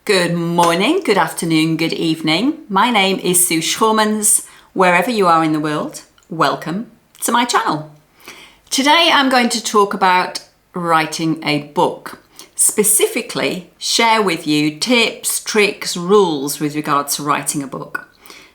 Good morning, good afternoon, good evening. My name is Sue Schormans. Wherever you are in the world, welcome to my channel. Today I'm going to talk about writing a book. Specifically, share with you tips, tricks, rules with regards to writing a book.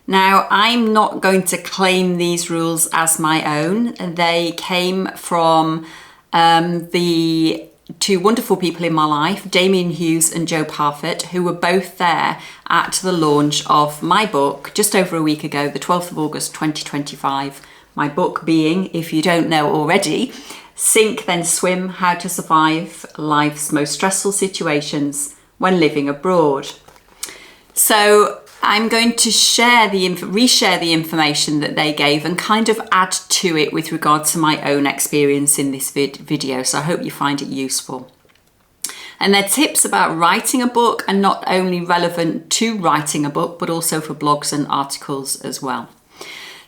Now, I'm not going to claim these rules as my own. They came from the two wonderful people in my life, Damian Hughes and Parfitt, who were both there at the launch of my book just over a week ago, the 12th of August 2025. My book being, if you don't know already, Sink Then Swim: How to Survive Life's Most Stressful Situations When Living Abroad. So I'm going to reshare the information that they gave and kind of add to it with regard to my own experience in this video. So I hope you find it useful. And their tips about writing a book are not only relevant to writing a book, but also for blogs and articles as well.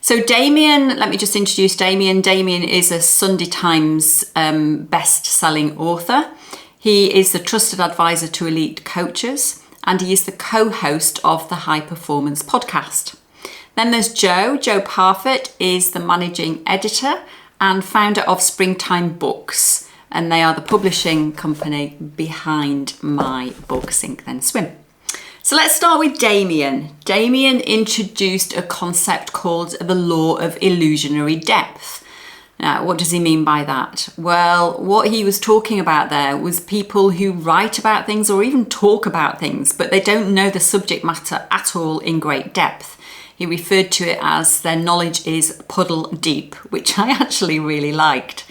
So Damian, let me just introduce Damian. Damian is a Sunday Times best-selling author. He is the trusted advisor to elite coaches, and he is the co-host of the High Performance podcast. Then there's Joe. Parfitt is the managing editor and founder of Springtime Books, and they are the publishing company behind my book, Sink Then Swim. So let's start with Damian. Damian introduced a concept called the law of illusionary depth. Now, what does he mean by that? Well, what he was talking about there was people who write about things or even talk about things, but they don't know the subject matter at all in great depth. He referred to it as their knowledge is puddle deep, which I actually really liked.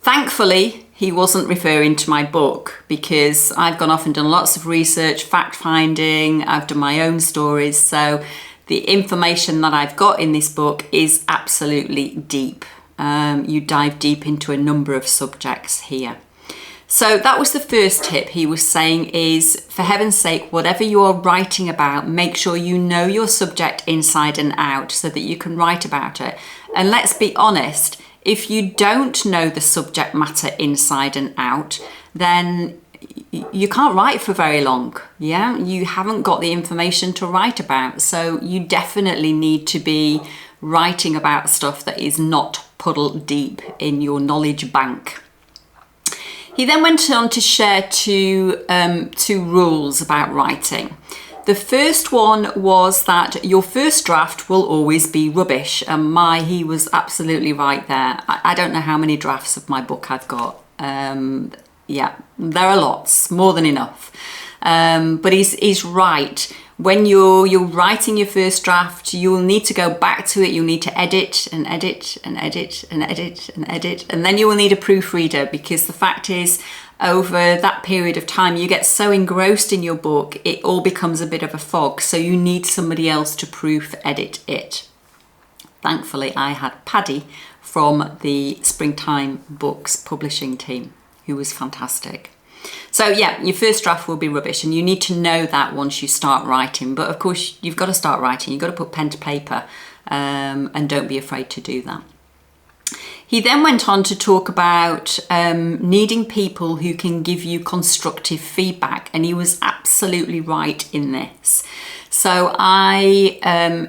Thankfully, he wasn't referring to my book because I've gone off and done lots of research, fact finding, I've done my own stories. So the information that I've got in this book is absolutely deep. You dive deep into a number of subjects here. So that was the first tip he was saying is, for heaven's sake, whatever you are writing about, make sure you know your subject inside and out so that you can write about it. And let's be honest, if you don't know the subject matter inside and out, then you can't write for very long. Yeah, you haven't got the information to write about. So you definitely need to be writing about stuff that is not puddle deep in your knowledge bank. He then went on to share two rules about writing. The first one was that your first draft will always be rubbish. And he was absolutely right there. I don't know how many drafts of my book I've got. Yeah, there are lots, more than enough. But he's right. When you're writing your first draft, you will need to go back to it. You'll need to edit and edit and edit and edit and edit. And then you will need a proofreader, because the fact is, over that period of time, you get so engrossed in your book, it all becomes a bit of a fog. So you need somebody else to proof edit it. Thankfully, I had Paddy from the Springtime Books publishing team, who was fantastic. So yeah, your first draft will be rubbish, and you need to know that once you start writing. But of course, you've got to start writing. You've got to put pen to paper, and don't be afraid to do that. He then went on to talk about needing people who can give you constructive feedback, and he was absolutely right in this. So I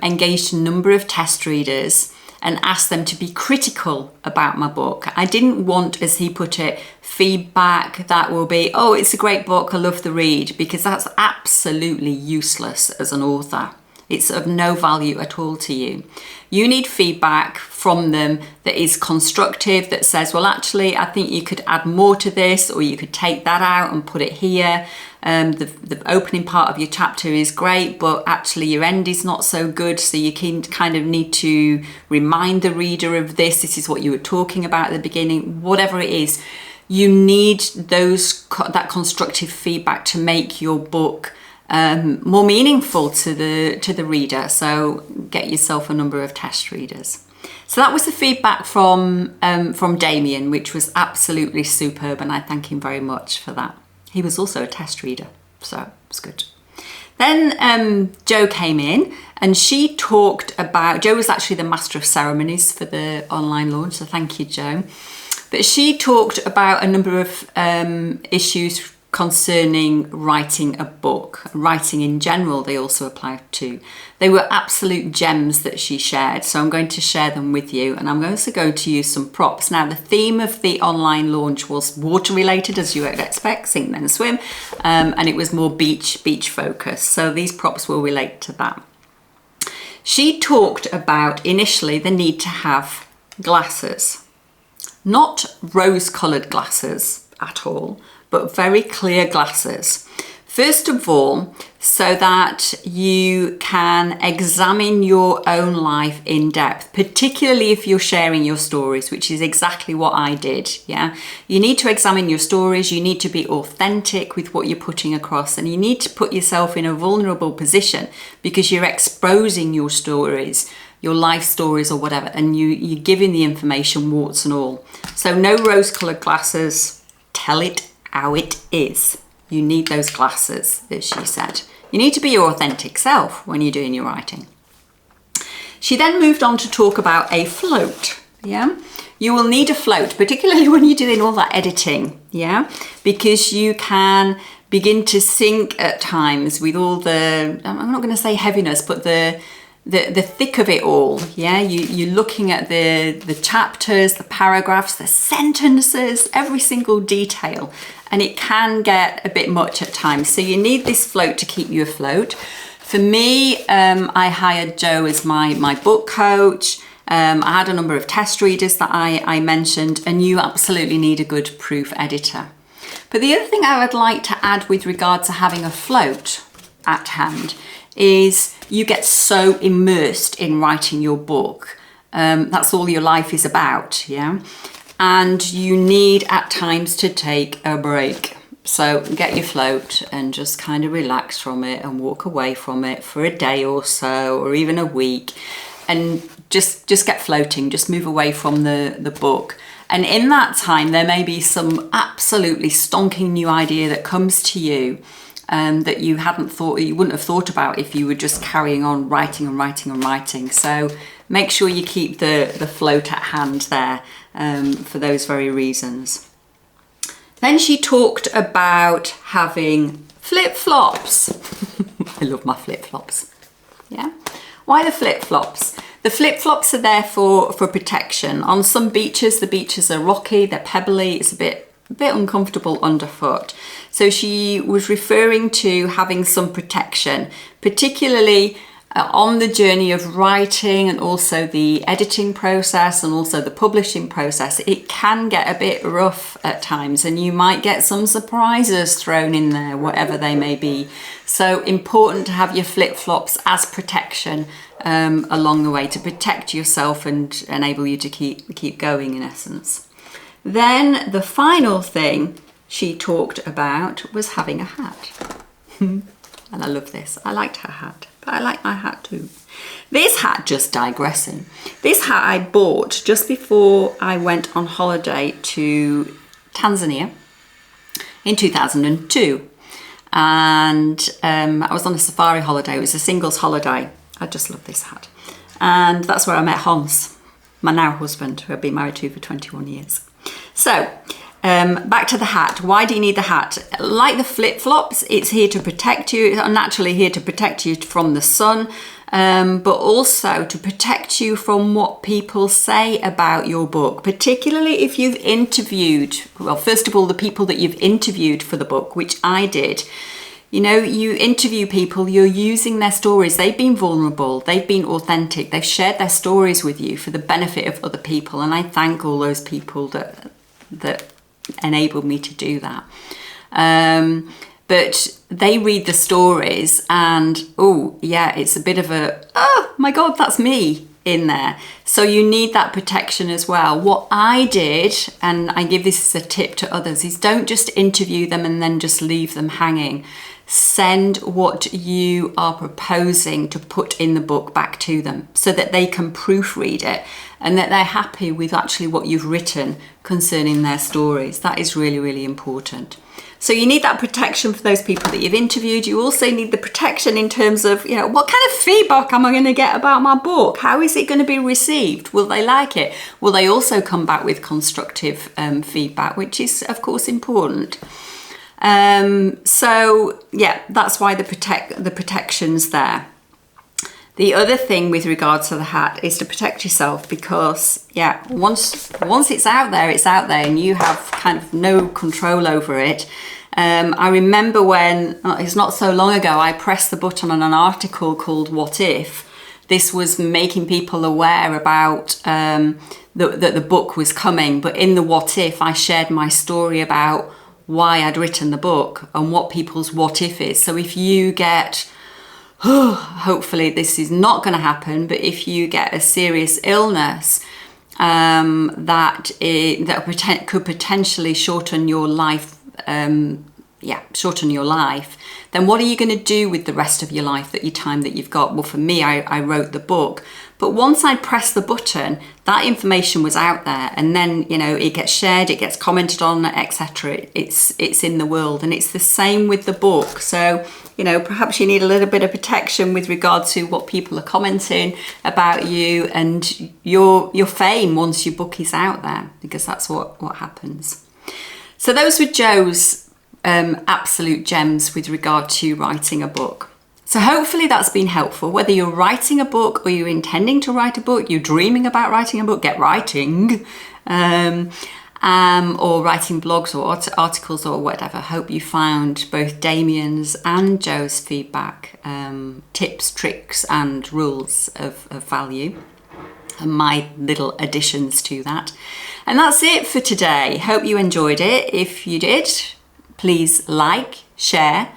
engaged a number of test readers and asked them to be critical about my book. I didn't want, as he put it, feedback that will be, oh, it's a great book, I love the read, because that's absolutely useless as an author. It's of no value at all to you. You need feedback from them that is constructive, that says, well, actually, I think you could add more to this, or you could take that out and put it here. The opening part of your chapter is great, but actually your end is not so good. So you can kind of need to remind the reader of this. This is what you were talking about at the beginning. Whatever it is, you need that constructive feedback to make your book more meaningful to the reader. So get yourself a number of test readers. So that was the feedback from Damian, which was absolutely superb, and I thank him very much for that. He was also a test reader, so it was good. Then Joe came in, and she talked about, Joe was actually the master of ceremonies for the online launch, so thank you, Joe. But she talked about a number of issues concerning writing a book. Writing in general, they also apply to. They were absolute gems that she shared, so I'm going to share them with you, and I'm also going to use some props. Now, the theme of the online launch was water related, as you would expect, sink then swim, and it was more beach focused, so these props will relate to that. She talked about initially the need to have glasses, not rose-coloured glasses at all, but very clear glasses. First of all, so that you can examine your own life in depth, particularly if you're sharing your stories, which is exactly what I did. Yeah, you need to examine your stories, you need to be authentic with what you're putting across, and you need to put yourself in a vulnerable position because you're exposing your stories, your life stories or whatever, and you're giving the information warts and all. So no rose-coloured glasses, tell it how it is. You need those glasses, as she said. You need to be your authentic self when you're doing your writing. She then moved on to talk about a float. Yeah, you will need a float, particularly when you're doing all that editing. Yeah, because you can begin to sink at times with all the, I'm not going to say heaviness, but the thick of it all. Yeah, you're looking at the chapters, the paragraphs, the sentences, every single detail, and it can get a bit much at times. So you need this float to keep you afloat. For me, I hired Jo as my book coach. I had a number of test readers that I mentioned, and you absolutely need a good proof editor. But the other thing I would like to add with regard to having a float at hand is you get so immersed in writing your book. That's all your life is about, yeah? And you need at times to take a break. So get your float and just kind of relax from it and walk away from it for a day or so, or even a week, and just get floating, just move away from the book. And in that time, there may be some absolutely stonking new idea that comes to you that you wouldn't have thought about if you were just carrying on writing and writing and writing. So make sure you keep the float at hand there for those very reasons. Then she talked about having flip-flops. I love my flip-flops. Yeah. Why the flip-flops? The flip-flops are there for protection. On some beaches, the beaches are rocky, they're pebbly, it's a bit uncomfortable underfoot. So she was referring to having some protection, particularly on the journey of writing and also the editing process and also the publishing process. It can get a bit rough at times, and you might get some surprises thrown in there, whatever they may be. So important to have your flip-flops as protection along the way, to protect yourself and enable you to keep going, in essence. Then the final thing she talked about was having a hat. And I love this. I liked her hat, but I like my hat too. This hat, just digressing, this hat I bought just before I went on holiday to Tanzania in 2002. And I was on a safari holiday. It was a singles holiday. I just love this hat. And that's where I met Hans, my now husband, who I've been married to for 21 years. So, back to the hat. Why do you need the hat? Like the flip-flops, it's here to protect you. It's naturally here to protect you from the sun, but also to protect you from what people say about your book, particularly if you've interviewed, well, first of all, the people that you've interviewed for the book, which I did. You know, you interview people, you're using their stories. They've been vulnerable, they've been authentic, they've shared their stories with you for the benefit of other people. And I thank all those people that enabled me to do that. But they read the stories and, oh yeah, it's a bit of a, oh my God, that's me in there. So you need that protection as well. What I did, and I give this as a tip to others, is don't just interview them and then just leave them hanging. Send what you are proposing to put in the book back to them so that they can proofread it and that they're happy with actually what you've written concerning their stories. That is really, really important. So you need that protection for those people that you've interviewed. You also need the protection in terms of, you know, what kind of feedback am I going to get about my book? How is it going to be received? Will they like it? Will they also come back with constructive feedback, which is, of course, important. So yeah, that's why the protection's there. The other thing with regards to the hat is to protect yourself, because yeah, once it's out there, and you have kind of no control over it. I remember when, it's not so long ago, I pressed the button on an article called What If. This was making people aware about that the book was coming, but in the What If, I shared my story about why I'd written the book and what people's what if is. So if you get, hopefully this is not going to happen, but if you get a serious illness that could potentially shorten your life, then what are you going to do with the rest of your life, time that you've got? Well, for me, I wrote the book, but once I pressed the button, that information was out there, and then, you know, it gets shared, it gets commented on, etc. It's in the world, and it's the same with the book. So, you know, perhaps you need a little bit of protection with regard to what people are commenting about you and your fame once your book is out there, because that's what happens. So those were Joe's absolute gems with regard to writing a book. So hopefully that's been helpful. Whether you're writing a book or you're intending to write a book, you're dreaming about writing a book, get writing, or writing blogs or articles or whatever. Hope you found both Damian's and Joe's feedback, tips, tricks and rules of value, and my little additions to that. And that's it for today. Hope you enjoyed it. If you did, please like, share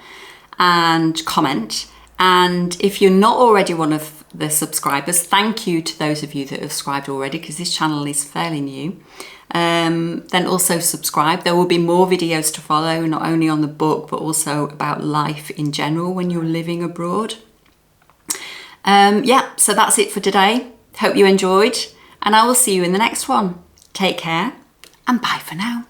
and comment. And if you're not already one of the subscribers, thank you to those of you that have subscribed already, because this channel is fairly new. Then also subscribe. There will be more videos to follow, not only on the book, but also about life in general when you're living abroad. Yeah, so that's it for today. Hope you enjoyed, and I will see you in the next one. Take care and bye for now.